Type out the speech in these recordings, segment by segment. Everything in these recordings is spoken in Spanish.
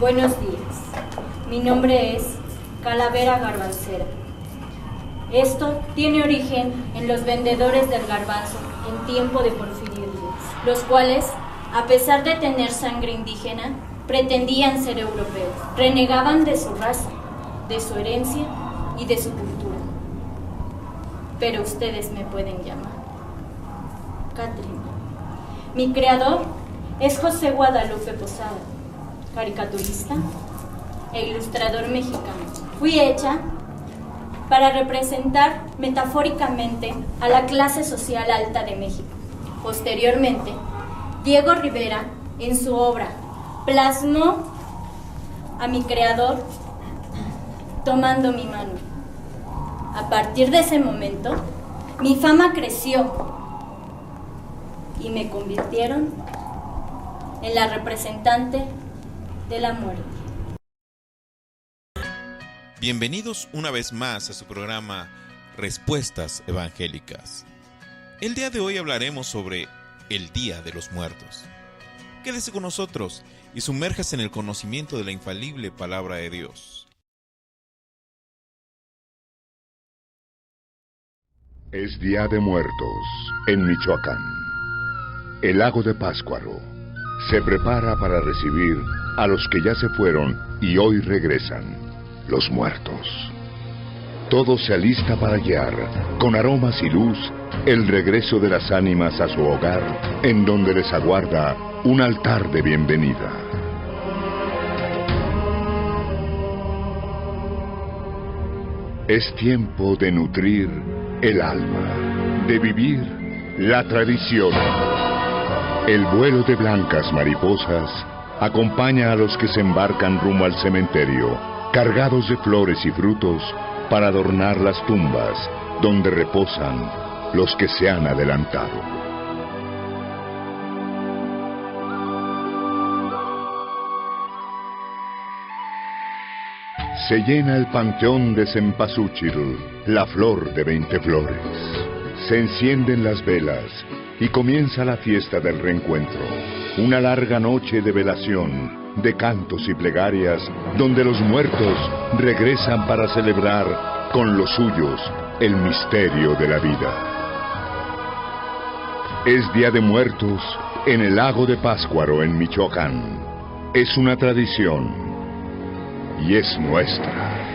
Buenos días. Mi nombre es Calavera Garbancera. Esto tiene origen en los vendedores del garbanzo en tiempo de Porfirio Díaz, los cuales, a pesar de tener sangre indígena, pretendían ser europeos. Renegaban de su raza, de su herencia y de su cultura. Pero ustedes me pueden llamar Catherine. Mi creador es José Guadalupe Posada, caricaturista e ilustrador mexicano. Fui hecha para representar metafóricamente a la clase social alta de México. Posteriormente, Diego Rivera, en su obra, plasmó a mi creador tomando mi mano. A partir de ese momento, mi fama creció y me convirtieron en la representante de la muerte. Bienvenidos una vez más a su programa Respuestas Evangélicas. El día de hoy hablaremos sobre el Día de los Muertos. Quédese con nosotros y sumérjase en el conocimiento de la infalible palabra de Dios. Es Día de Muertos en Michoacán. El lago de Pátzcuaro se prepara para recibir a los que ya se fueron y hoy regresan, los muertos. Todo se alista para guiar, con aromas y luz, el regreso de las ánimas a su hogar, en donde les aguarda un altar de bienvenida. Es tiempo de nutrir el alma, de vivir la tradición. El vuelo de blancas mariposas acompaña a los que se embarcan rumbo al cementerio, cargados de flores y frutos para adornar las tumbas donde reposan los que se han adelantado. Se llena el panteón de Cempasúchil, la flor de 20 flores. Se encienden las velas y comienza la fiesta del reencuentro. Una larga noche de velación, de cantos y plegarias, donde los muertos regresan para celebrar con los suyos el misterio de la vida. Es Día de Muertos en el lago de Pátzcuaro, en Michoacán. Es una tradición y es nuestra.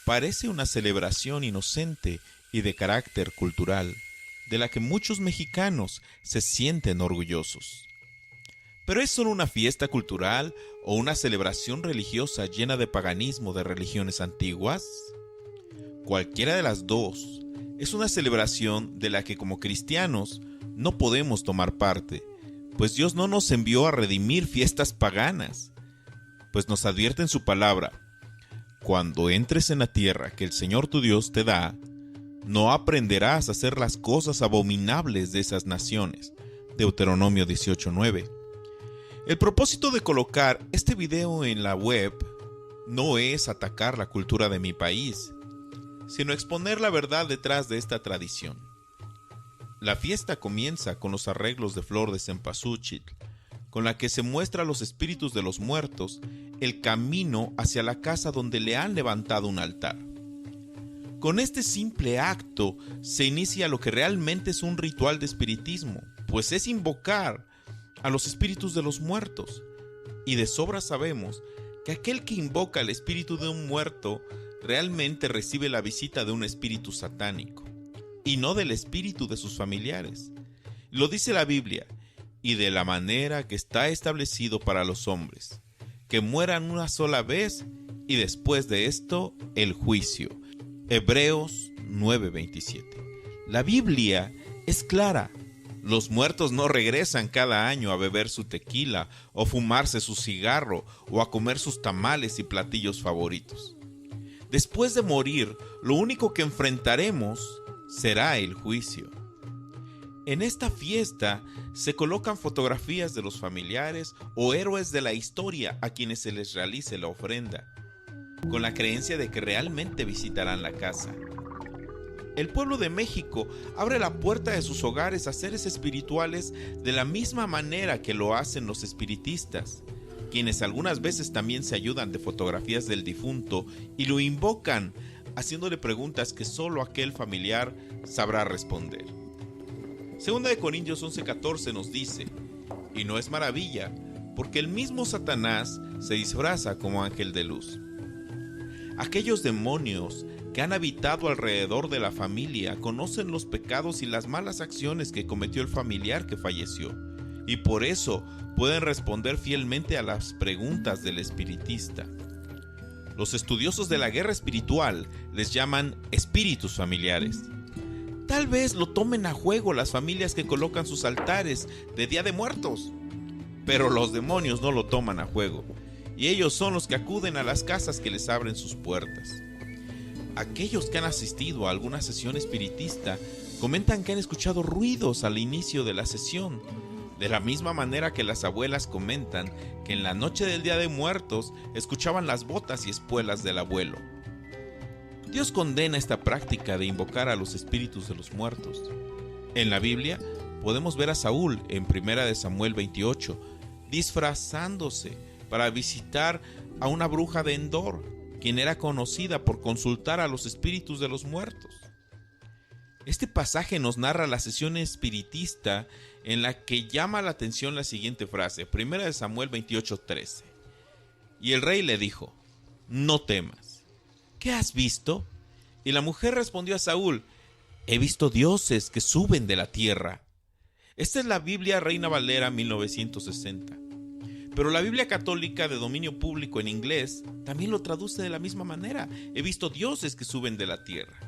Parece una celebración inocente y de carácter cultural, de la que muchos mexicanos se sienten orgullosos. ¿Pero es solo una fiesta cultural o una celebración religiosa llena de paganismo de religiones antiguas? Cualquiera de las dos es una celebración de la que como cristianos no podemos tomar parte, pues Dios no nos envió a redimir fiestas paganas, pues nos advierte en su palabra: cuando entres en la tierra que el Señor tu Dios te da, no aprenderás a hacer las cosas abominables de esas naciones. Deuteronomio 18:9. El propósito de colocar este video en la web no es atacar la cultura de mi país, sino exponer la verdad detrás de esta tradición. La fiesta comienza con los arreglos de flor de cempasúchil, con la que se muestra a los espíritus de los muertos el camino hacia la casa donde le han levantado un altar. Con este simple acto se inicia lo que realmente es un ritual de espiritismo, pues es invocar a los espíritus de los muertos. Y de sobra sabemos que aquel que invoca al espíritu de un muerto realmente recibe la visita de un espíritu satánico, y no del espíritu de sus familiares. Lo dice la Biblia: y de la manera que está establecido para los hombres, que mueran una sola vez, y después de esto, el juicio. Hebreos 9:27. La Biblia es clara: los muertos no regresan cada año a beber su tequila, o fumarse su cigarro, o a comer sus tamales y platillos favoritos. Después de morir, lo único que enfrentaremos será el juicio. En esta fiesta se colocan fotografías de los familiares o héroes de la historia a quienes se les realice la ofrenda, con la creencia de que realmente visitarán la casa. el pueblo de México abre la puerta de sus hogares a seres espirituales de la misma manera que lo hacen los espiritistas, quienes algunas veces también se ayudan de fotografías del difunto y lo invocan, haciéndole preguntas que solo aquel familiar sabrá responder. Segunda de Corintios 11:14 nos dice: y no es maravilla, porque el mismo Satanás se disfraza como ángel de luz. Aquellos demonios que han habitado alrededor de la familia conocen los pecados y las malas acciones que cometió el familiar que falleció, y por eso pueden responder fielmente a las preguntas del espiritista. Los estudiosos de la guerra espiritual les llaman espíritus familiares. Tal vez lo tomen a juego las familias que colocan sus altares de Día de Muertos, pero los demonios no lo toman a juego, y ellos son los que acuden a las casas que les abren sus puertas. Aquellos que han asistido a alguna sesión espiritista comentan que han escuchado ruidos al inicio de la sesión, de la misma manera que las abuelas comentan que en la noche del Día de Muertos escuchaban las botas y espuelas del abuelo. Dios condena esta práctica de invocar a los espíritus de los muertos. En la Biblia podemos ver a Saúl en 1 Samuel 28 disfrazándose para visitar a una bruja de Endor, quien era conocida por consultar a los espíritus de los muertos. Este pasaje nos narra la sesión espiritista en la que llama la atención la siguiente frase, 1 Samuel 28:13. Y el rey le dijo: no temas. ¿Qué has visto? Y la mujer respondió a Saúl: he visto dioses que suben de la tierra. Esta es la Biblia Reina Valera 1960. Pero la Biblia católica de dominio público en inglés también lo traduce de la misma manera: he visto dioses que suben de la tierra.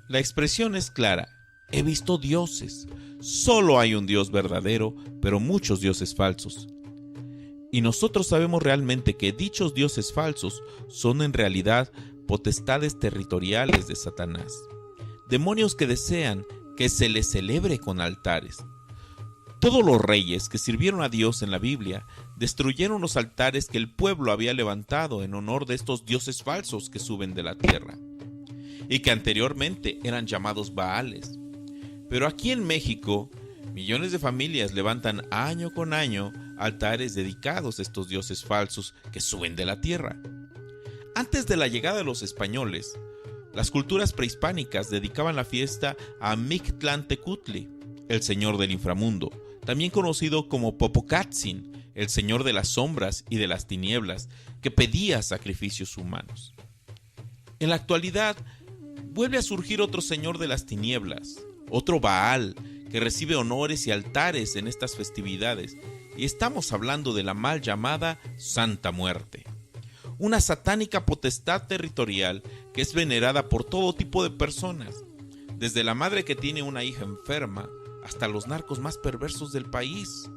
La expresión es clara: he visto dioses. Solo hay un Dios verdadero, pero muchos dioses falsos. Y nosotros sabemos realmente que dichos dioses falsos son en realidad potestades territoriales de Satanás, demonios que desean que se les celebre con altares. Todos los reyes que sirvieron a Dios en la Biblia destruyeron los altares que el pueblo había levantado en honor de estos dioses falsos que suben de la tierra, y que anteriormente eran llamados Baales. Pero aquí en México, millones de familias levantan año con año altares dedicados a estos dioses falsos que suben de la tierra. Antes de la llegada de los españoles, las culturas prehispánicas dedicaban la fiesta a Mictlantecutli, el señor del inframundo, también conocido como Popocatzin, el señor de las sombras y de las tinieblas, que pedía sacrificios humanos. En la actualidad, vuelve a surgir otro señor de las tinieblas, otro Baal, que recibe honores y altares en estas festividades, y estamos hablando de la mal llamada Santa Muerte, una satánica potestad territorial que es venerada por todo tipo de personas, desde la madre que tiene una hija enferma hasta los narcos más perversos del país.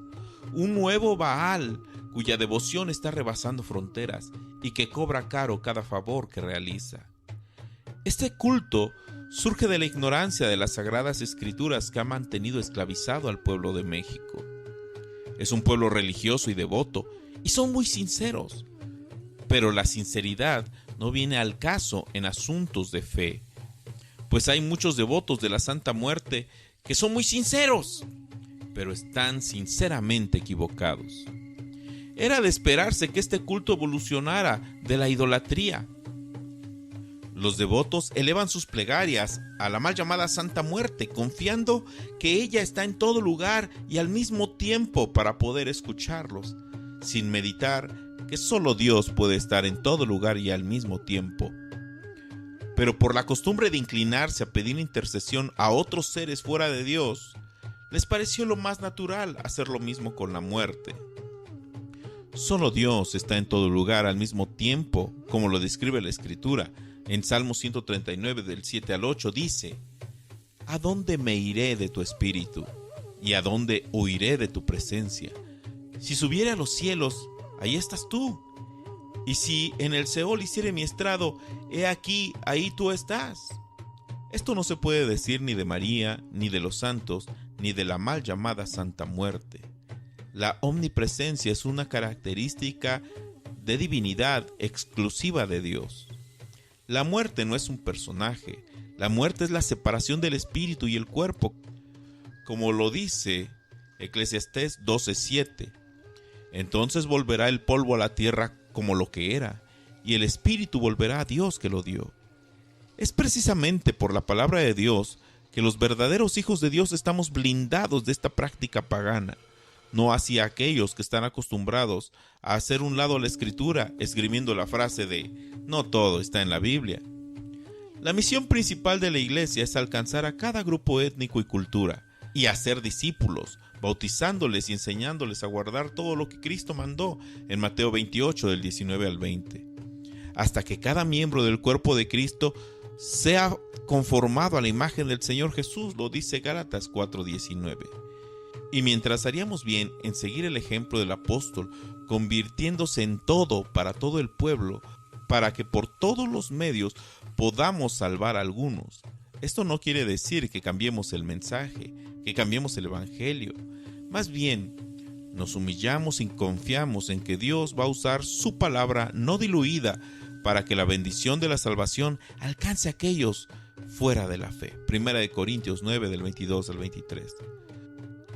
Un nuevo Baal cuya devoción está rebasando fronteras y que cobra caro cada favor que realiza. Este culto surge de la ignorancia de las sagradas escrituras que ha mantenido esclavizado al pueblo de México. Es un pueblo religioso y devoto, y son muy sinceros. Pero la sinceridad no viene al caso en asuntos de fe, pues hay muchos devotos de la Santa Muerte que son muy sinceros, pero están sinceramente equivocados. Era de esperarse que este culto evolucionara de la idolatría. Los devotos elevan sus plegarias a la mal llamada Santa Muerte, confiando que ella está en todo lugar y al mismo tiempo para poder escucharlos, sin meditar que solo Dios puede estar en todo lugar y al mismo tiempo. Pero por la costumbre de inclinarse a pedir intercesión a otros seres fuera de Dios, les pareció lo más natural hacer lo mismo con la muerte. Solo Dios está en todo lugar al mismo tiempo, como lo describe la Escritura. En Salmo 139 del 7 al 8 dice: ¿a dónde me iré de tu espíritu? ¿Y a dónde huiré de tu presencia? Si subiere a los cielos, ahí estás tú. Y si en el Seol hiciere mi estrado, he aquí, ahí tú estás. Esto no se puede decir ni de María, ni de los santos, ni de la mal llamada Santa Muerte. La omnipresencia es una característica de divinidad exclusiva de Dios. La muerte no es un personaje, La muerte es la separación del espíritu y el cuerpo, como lo dice Eclesiastés 12:7. Entonces volverá el polvo a la tierra como lo que era, y el espíritu volverá a Dios que lo dio. Es precisamente por la palabra de Dios que los verdaderos hijos de Dios estamos blindados de esta práctica pagana, no hacia aquellos que están acostumbrados a hacer un lado la escritura, esgrimiendo la frase de no todo está en la Biblia. La misión principal de la iglesia es alcanzar a cada grupo étnico y cultura, y hacer discípulos, bautizándoles y enseñándoles a guardar todo lo que Cristo mandó en Mateo 28 del 19 al 20, hasta que cada miembro del cuerpo de Cristo sea conformado a la imagen del Señor Jesús, lo dice Gálatas 4:19. Y mientras haríamos bien en seguir el ejemplo del apóstol, convirtiéndose en todo para todo el pueblo, para que por todos los medios podamos salvar a algunos. Esto no quiere decir que cambiemos el mensaje, que cambiemos el evangelio. Más bien, nos humillamos y confiamos en que Dios va a usar su palabra no diluida para que la bendición de la salvación alcance a aquellos fuera de la fe. 1 Corintios 9 del 22 al 23.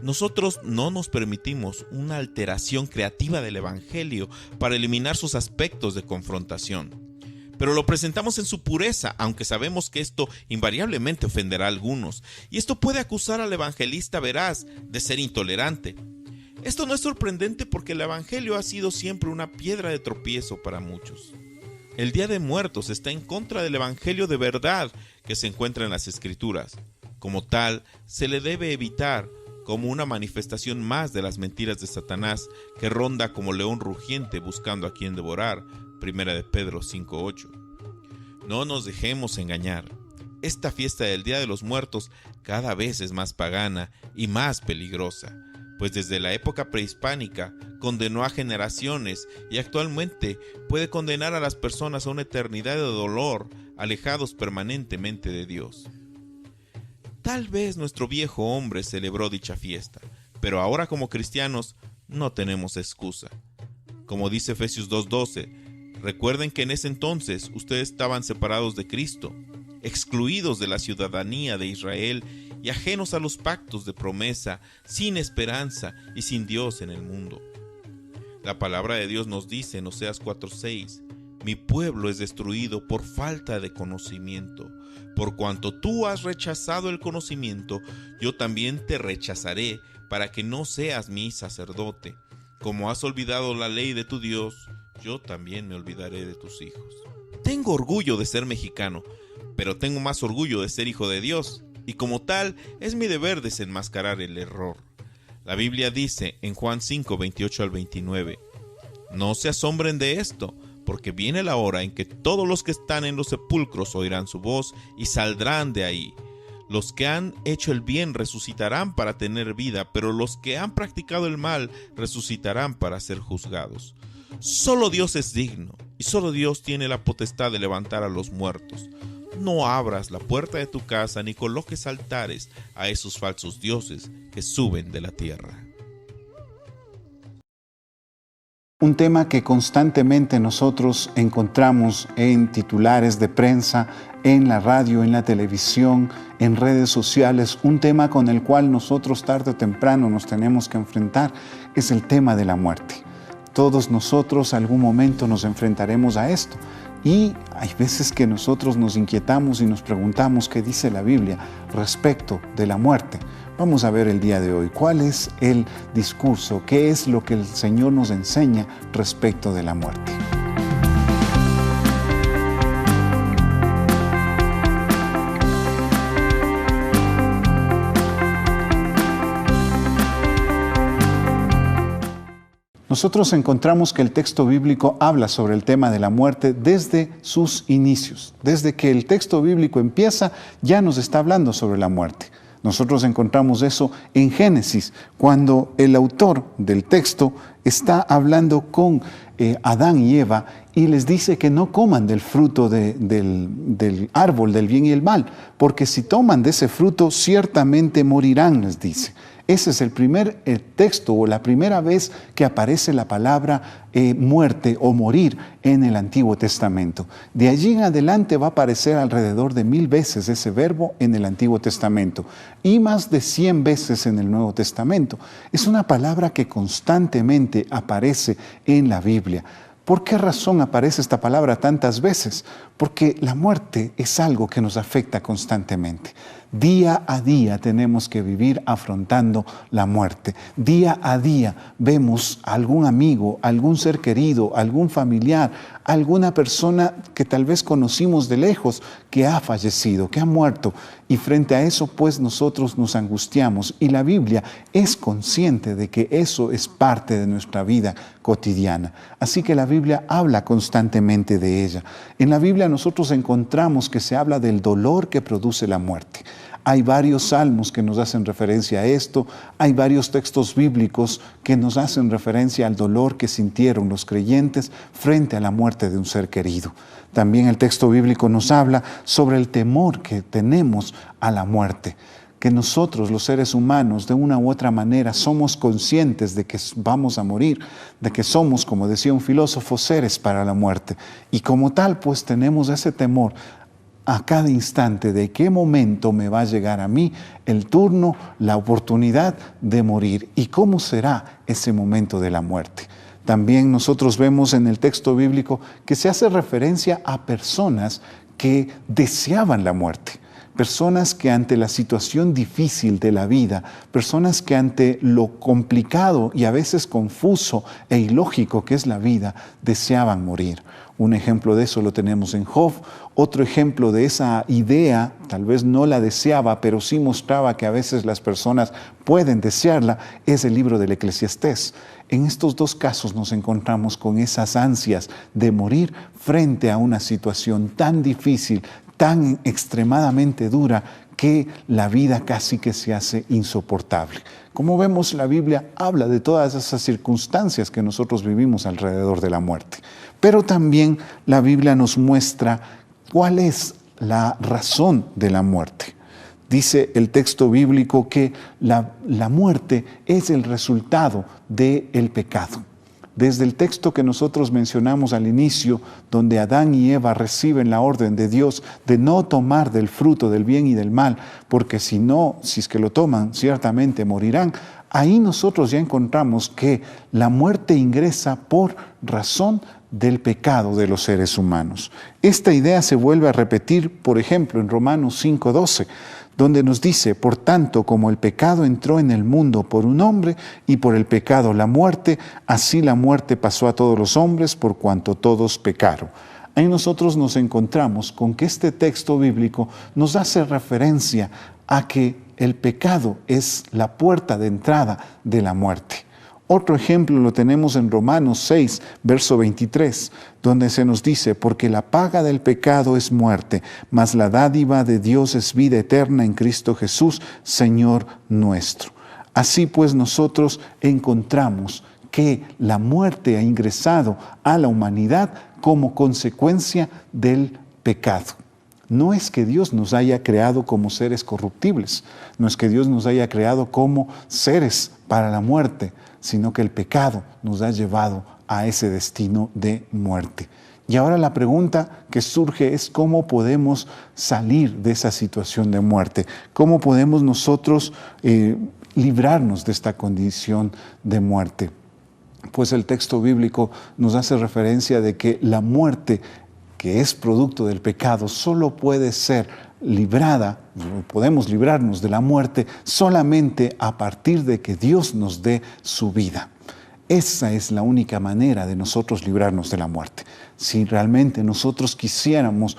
Nosotros no nos permitimos una alteración creativa del evangelio para eliminar sus aspectos de confrontación, pero lo presentamos en su pureza, aunque sabemos que esto invariablemente ofenderá a algunos, y esto puede acusar al evangelista veraz de ser intolerante. Esto no es sorprendente porque el evangelio ha sido siempre una piedra de tropiezo para muchos. El Día de Muertos está en contra del evangelio de verdad que se encuentra en las Escrituras. Como tal, se le debe evitar como una manifestación más de las mentiras de Satanás, que ronda como león rugiente buscando a quien devorar. 1 de Pedro 5:8. No nos dejemos engañar. Esta fiesta del Día de los Muertos cada vez es más pagana y más peligrosa, pues desde la época prehispánica condenó a generaciones y actualmente puede condenar a las personas a una eternidad de dolor, alejados permanentemente de Dios. Tal vez nuestro viejo hombre celebró dicha fiesta, pero ahora como cristianos no tenemos excusa. Como dice Efesios 2:12, recuerden que en ese entonces ustedes estaban separados de Cristo, excluidos de la ciudadanía de Israel y ajenos a los pactos de promesa, sin esperanza y sin Dios en el mundo. La palabra de Dios nos dice en Oseas 4:6, mi pueblo es destruido por falta de conocimiento. Por cuanto tú has rechazado el conocimiento, yo también te rechazaré para que no seas mi sacerdote. Como has olvidado la ley de tu Dios, yo también me olvidaré de tus hijos. Tengo orgullo de ser mexicano, pero tengo más orgullo de ser hijo de Dios, y como tal, es mi deber desenmascarar el error. La Biblia dice en Juan 5:28 al 29, no se asombren de esto, porque viene la hora en que todos los que están en los sepulcros oirán su voz y saldrán de ahí. Los que han hecho el bien resucitarán para tener vida, pero los que han practicado el mal resucitarán para ser juzgados. Solo Dios es digno, y solo Dios tiene la potestad de levantar a los muertos. No abras la puerta de tu casa ni coloques altares a esos falsos dioses que suben de la tierra. Un tema que constantemente nosotros encontramos en titulares de prensa, en la radio, en la televisión, en redes sociales, un tema con el cual nosotros tarde o temprano nos tenemos que enfrentar, es el tema de la muerte. Todos nosotros algún momento nos enfrentaremos a esto. Y hay veces que nosotros nos inquietamos y nos preguntamos qué dice la Biblia respecto de la muerte. Vamos a ver el día de hoy cuál es el discurso, qué es lo que el Señor nos enseña respecto de la muerte. Nosotros encontramos que el texto bíblico habla sobre el tema de la muerte desde sus inicios. Desde que el texto bíblico empieza, ya nos está hablando sobre la muerte. Nosotros encontramos eso en Génesis, cuando el autor del texto está hablando con Adán y Eva y les dice que no coman del fruto del árbol del bien y el mal, porque si toman de ese fruto ciertamente morirán, les dice. Ese es el primer texto o la primera vez que aparece la palabra muerte o morir en el Antiguo Testamento. De allí en adelante va a aparecer alrededor de 1000 veces ese verbo en el Antiguo Testamento y más de 100 veces en el Nuevo Testamento. Es una palabra que constantemente aparece en la Biblia. ¿Por qué razón aparece esta palabra tantas veces? Porque la muerte es algo que nos afecta constantemente. Día a día tenemos que vivir afrontando la muerte. Día a día vemos a algún amigo, algún ser querido, algún familiar, alguna persona que tal vez conocimos de lejos que ha fallecido, que ha muerto. Y frente a eso, pues nosotros nos angustiamos. Y la Biblia es consciente de que eso es parte de nuestra vida cotidiana. Así que la Biblia habla constantemente de ella. En la Biblia nosotros encontramos que se habla del dolor que produce la muerte. Hay varios salmos que nos hacen referencia a esto, hay varios textos bíblicos que nos hacen referencia al dolor que sintieron los creyentes frente a la muerte de un ser querido. También el texto bíblico nos habla sobre el temor que tenemos a la muerte, que nosotros los seres humanos de una u otra manera somos conscientes de que vamos a morir, de que somos, como decía un filósofo, seres para la muerte. Y como tal, pues tenemos ese temor a cada instante de qué momento me va a llegar a mí el turno, la oportunidad de morir y cómo será ese momento de la muerte. También nosotros vemos en el texto bíblico que se hace referencia a personas que deseaban la muerte. Personas que ante la situación difícil de la vida, personas que ante lo complicado y a veces confuso e ilógico que es la vida, deseaban morir. Un ejemplo de eso lo tenemos en Job. Otro ejemplo de esa idea, tal vez no la deseaba, pero sí mostraba que a veces las personas pueden desearla, es el libro del Eclesiastés. En estos dos casos nos encontramos con esas ansias de morir frente a una situación tan difícil, tan extremadamente dura, que la vida casi que se hace insoportable. Como vemos, la Biblia habla de todas esas circunstancias que nosotros vivimos alrededor de la muerte. Pero también la Biblia nos muestra cuál es la razón de la muerte. Dice el texto bíblico que la muerte es el resultado del pecado. Desde el texto que nosotros mencionamos al inicio, donde Adán y Eva reciben la orden de Dios de no tomar del fruto del bien y del mal, porque si es que lo toman, ciertamente morirán. Ahí nosotros ya encontramos que la muerte ingresa por razón del pecado de los seres humanos. Esta idea se vuelve a repetir, por ejemplo, en Romanos 5:12, donde nos dice: por tanto, como el pecado entró en el mundo por un hombre, y por el pecado la muerte, así la muerte pasó a todos los hombres por cuanto todos pecaron. Ahí nosotros nos encontramos con que este texto bíblico nos hace referencia a que el pecado es la puerta de entrada de la muerte. Otro ejemplo lo tenemos en Romanos 6, verso 23, donde se nos dice: porque la paga del pecado es muerte, mas la dádiva de Dios es vida eterna en Cristo Jesús, Señor nuestro. Así pues nosotros encontramos que la muerte ha ingresado a la humanidad como consecuencia del pecado. No es que Dios nos haya creado como seres corruptibles, no es que Dios nos haya creado como seres para la muerte, sino que el pecado nos ha llevado a ese destino de muerte. Y ahora la pregunta que surge es: ¿cómo podemos salir de esa situación de muerte? ¿Cómo podemos nosotros librarnos de esta condición de muerte? Pues el texto bíblico nos hace referencia de que la muerte, que es producto del pecado, solo puede ser librada, podemos librarnos de la muerte solamente a partir de que Dios nos dé su vida. Esa es la única manera de nosotros librarnos de la muerte. Si realmente nosotros quisiéramos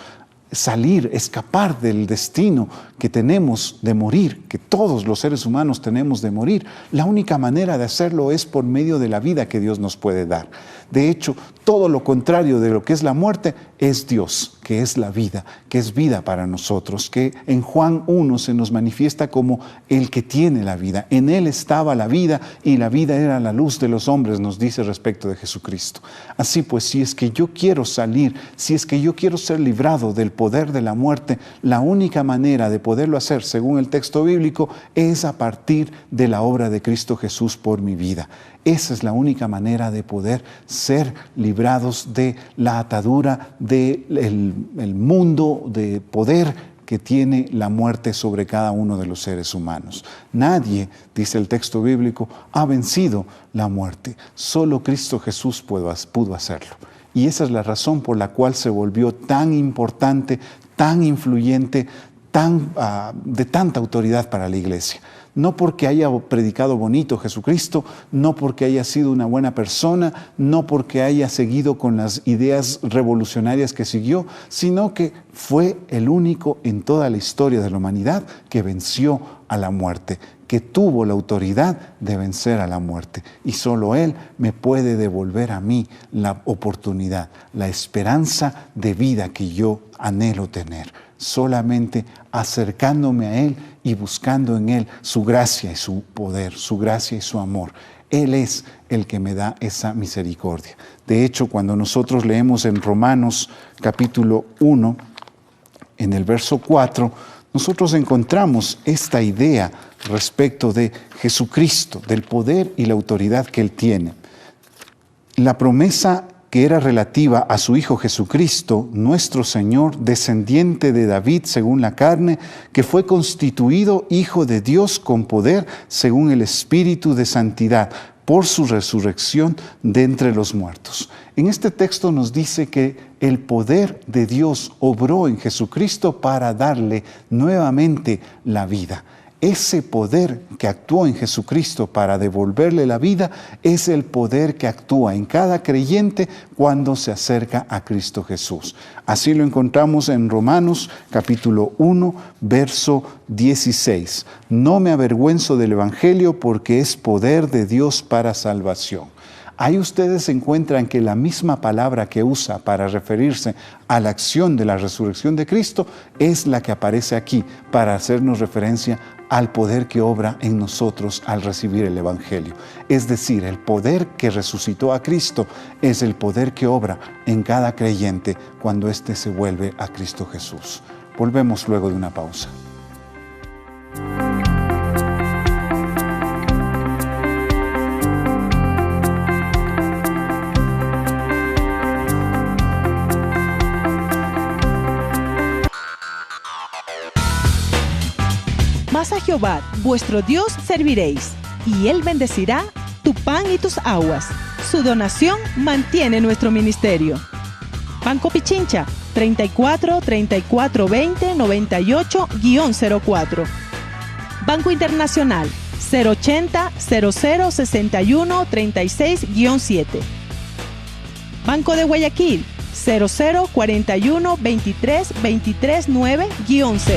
salir, escapar del destino que tenemos de morir, que todos los seres humanos tenemos de morir, la única manera de hacerlo es por medio de la vida que Dios nos puede dar. De hecho, todo lo contrario de lo que es la muerte es Dios, que es la vida, que es vida para nosotros, que en Juan 1 se nos manifiesta como el que tiene la vida. En Él estaba la vida y la vida era la luz de los hombres, nos dice respecto de Jesucristo. Así pues, si es que yo quiero salir, si es que yo quiero ser librado del poder de la muerte, la única manera de poderlo hacer, según el texto bíblico, es a partir de la obra de Cristo Jesús por mi vida. Esa es la única manera de poder ser librados de la atadura del mundo de poder que tiene la muerte sobre cada uno de los seres humanos. Nadie, dice el texto bíblico, ha vencido la muerte. Solo Cristo Jesús pudo hacerlo. Y esa es la razón por la cual se volvió tan importante, tan influyente, de tanta autoridad para la iglesia. No porque haya predicado bonito Jesucristo, no porque haya sido una buena persona, no porque haya seguido con las ideas revolucionarias que siguió, sino que fue el único en toda la historia de la humanidad que venció a la muerte, que tuvo la autoridad de vencer a la muerte. Y solo Él me puede devolver a mí la oportunidad, la esperanza de vida que yo anhelo tener. Solamente acercándome a Él y buscando en Él su gracia y su poder, su gracia y su amor. Él es el que me da esa misericordia. De hecho, cuando nosotros leemos en Romanos capítulo 1, en el verso 4, nosotros encontramos esta idea respecto de Jesucristo, del poder y la autoridad que Él tiene. La promesa que era relativa a su Hijo Jesucristo, nuestro Señor, descendiente de David según la carne, que fue constituido Hijo de Dios con poder según el Espíritu de santidad, por su resurrección de entre los muertos. En este texto nos dice que el poder de Dios obró en Jesucristo para darle nuevamente la vida. Ese poder que actuó en Jesucristo para devolverle la vida es el poder que actúa en cada creyente cuando se acerca a Cristo Jesús. Así lo encontramos en Romanos capítulo 1, verso 16. No me avergüenzo del Evangelio porque es poder de Dios para salvación. Ahí ustedes encuentran que la misma palabra que usa para referirse a la acción de la resurrección de Cristo es la que aparece aquí para hacernos referencia al poder que obra en nosotros al recibir el Evangelio. Es decir, el poder que resucitó a Cristo es el poder que obra en cada creyente cuando éste se vuelve a Cristo Jesús. Volvemos luego de una pausa. Mas a Jehová, vuestro Dios, serviréis, y Él bendecirá tu pan y tus aguas. Su donación mantiene nuestro ministerio. Banco Pichincha, 34 34 20 98-04. Banco Internacional, 080 00 61 36-7. Banco de Guayaquil, 00 41 23 23 9-0.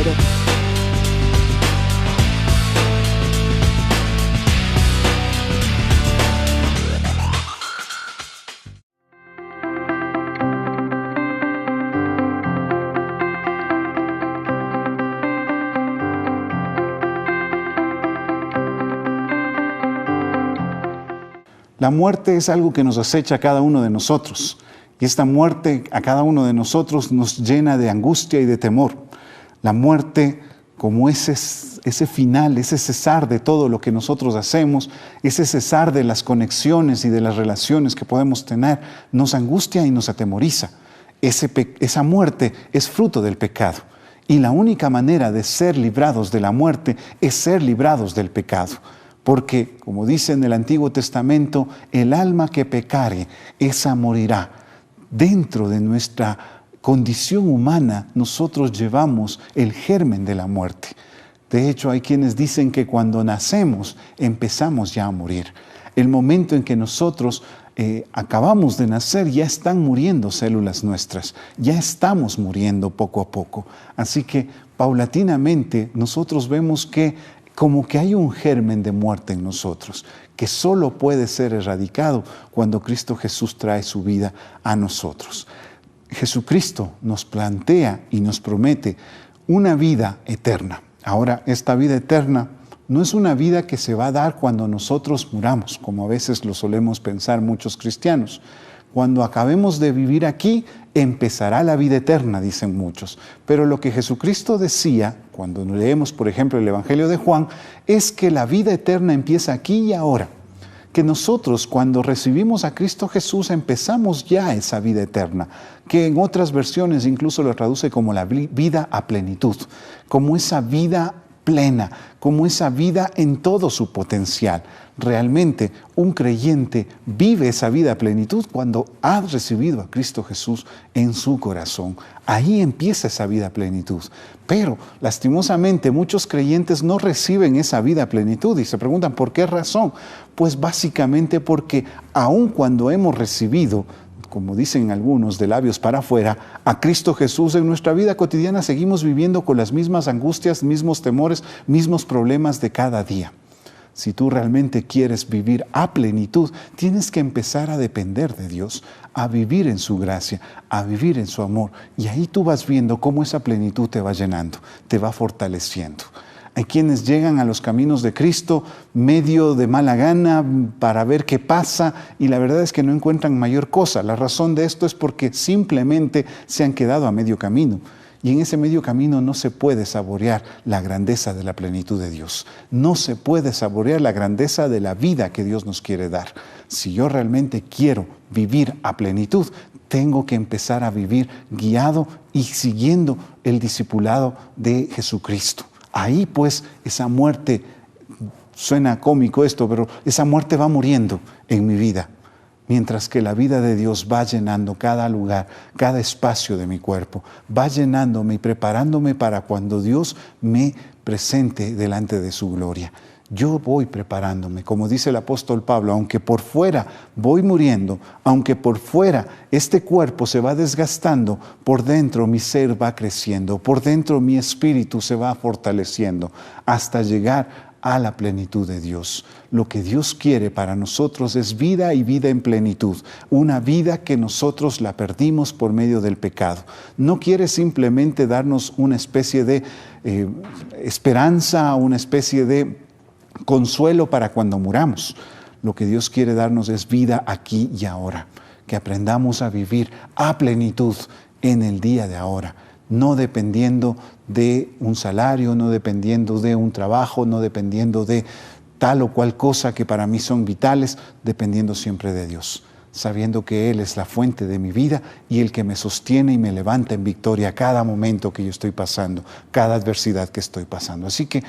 La muerte es algo que nos acecha a cada uno de nosotros. Y esta muerte a cada uno de nosotros nos llena de angustia y de temor. La muerte, como ese final, ese cesar de todo lo que nosotros hacemos, ese cesar de las conexiones y de las relaciones que podemos tener, nos angustia y nos atemoriza. Esa muerte es fruto del pecado. Y la única manera de ser librados de la muerte es ser librados del pecado. Porque, como dice en el Antiguo Testamento, el alma que pecare, esa morirá. Dentro de nuestra condición humana, nosotros llevamos el germen de la muerte. De hecho, hay quienes dicen que cuando nacemos, empezamos ya a morir. El momento en que nosotros acabamos de nacer, ya están muriendo células nuestras, ya estamos muriendo poco a poco. Así que, paulatinamente, nosotros vemos que como que hay un germen de muerte en nosotros, que solo puede ser erradicado cuando Cristo Jesús trae su vida a nosotros. Jesucristo nos plantea y nos promete una vida eterna. Ahora, esta vida eterna no es una vida que se va a dar cuando nosotros muramos, como a veces lo solemos pensar muchos cristianos. Cuando acabemos de vivir aquí, empezará la vida eterna, dicen muchos. Pero lo que Jesucristo decía, cuando leemos, por ejemplo, el Evangelio de Juan, es que la vida eterna empieza aquí y ahora. Que nosotros, cuando recibimos a Cristo Jesús, empezamos ya esa vida eterna, que en otras versiones incluso lo traduce como la vida a plenitud, como esa vida plena, como esa vida en todo su potencial. Realmente un creyente vive esa vida a plenitud cuando ha recibido a Cristo Jesús en su corazón. Ahí empieza esa vida a plenitud. Pero lastimosamente muchos creyentes no reciben esa vida a plenitud y se preguntan ¿por qué razón? Pues básicamente porque aun cuando hemos recibido, como dicen algunos, de labios para afuera, a Cristo Jesús, en nuestra vida cotidiana seguimos viviendo con las mismas angustias, mismos temores, mismos problemas de cada día. Si tú realmente quieres vivir a plenitud, tienes que empezar a depender de Dios, a vivir en su gracia, a vivir en su amor. Y ahí tú vas viendo cómo esa plenitud te va llenando, te va fortaleciendo. Hay quienes llegan a los caminos de Cristo medio de mala gana para ver qué pasa y la verdad es que no encuentran mayor cosa. La razón de esto es porque simplemente se han quedado a medio camino. Y en ese medio camino no se puede saborear la grandeza de la plenitud de Dios. No se puede saborear la grandeza de la vida que Dios nos quiere dar. Si yo realmente quiero vivir a plenitud, tengo que empezar a vivir guiado y siguiendo el discipulado de Jesucristo. Ahí pues esa muerte, suena cómico esto, pero esa muerte va muriendo en mi vida. Mientras que la vida de Dios va llenando cada lugar, cada espacio de mi cuerpo, va llenándome y preparándome para cuando Dios me presente delante de su gloria. Yo voy preparándome, como dice el apóstol Pablo, aunque por fuera voy muriendo, aunque por fuera este cuerpo se va desgastando, por dentro mi ser va creciendo, por dentro mi espíritu se va fortaleciendo hasta llegar a la plenitud de Dios. Lo que Dios quiere para nosotros es vida y vida en plenitud, una vida que nosotros la perdimos por medio del pecado. No quiere simplemente darnos una especie de esperanza, una especie de consuelo para cuando muramos. Lo que Dios quiere darnos es vida aquí y ahora, que aprendamos a vivir a plenitud en el día de ahora. No dependiendo de un salario, no dependiendo de un trabajo, no dependiendo de tal o cual cosa que para mí son vitales, dependiendo siempre de Dios, sabiendo que Él es la fuente de mi vida y el que me sostiene y me levanta en victoria cada momento que yo estoy pasando, cada adversidad que estoy pasando. Así que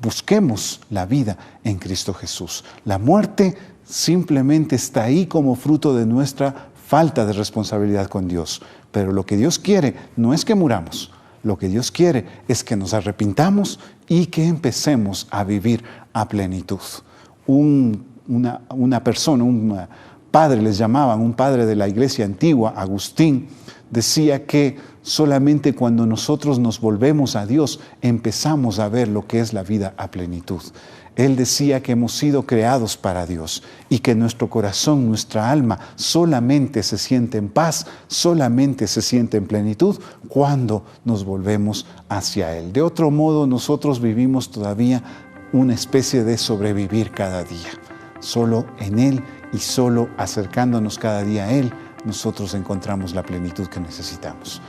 busquemos la vida en Cristo Jesús. La muerte simplemente está ahí como fruto de nuestra falta de responsabilidad con Dios. Pero lo que Dios quiere no es que muramos, lo que Dios quiere es que nos arrepintamos y que empecemos a vivir a plenitud. Una persona, un padre les llamaban, un padre de la iglesia antigua, Agustín, decía que solamente cuando nosotros nos volvemos a Dios empezamos a ver lo que es la vida a plenitud. Él decía que hemos sido creados para Dios y que nuestro corazón, nuestra alma, solamente se siente en paz, solamente se siente en plenitud cuando nos volvemos hacia Él. De otro modo, nosotros vivimos todavía una especie de sobrevivir cada día. Solo en Él y solo acercándonos cada día a Él, nosotros encontramos la plenitud que necesitamos.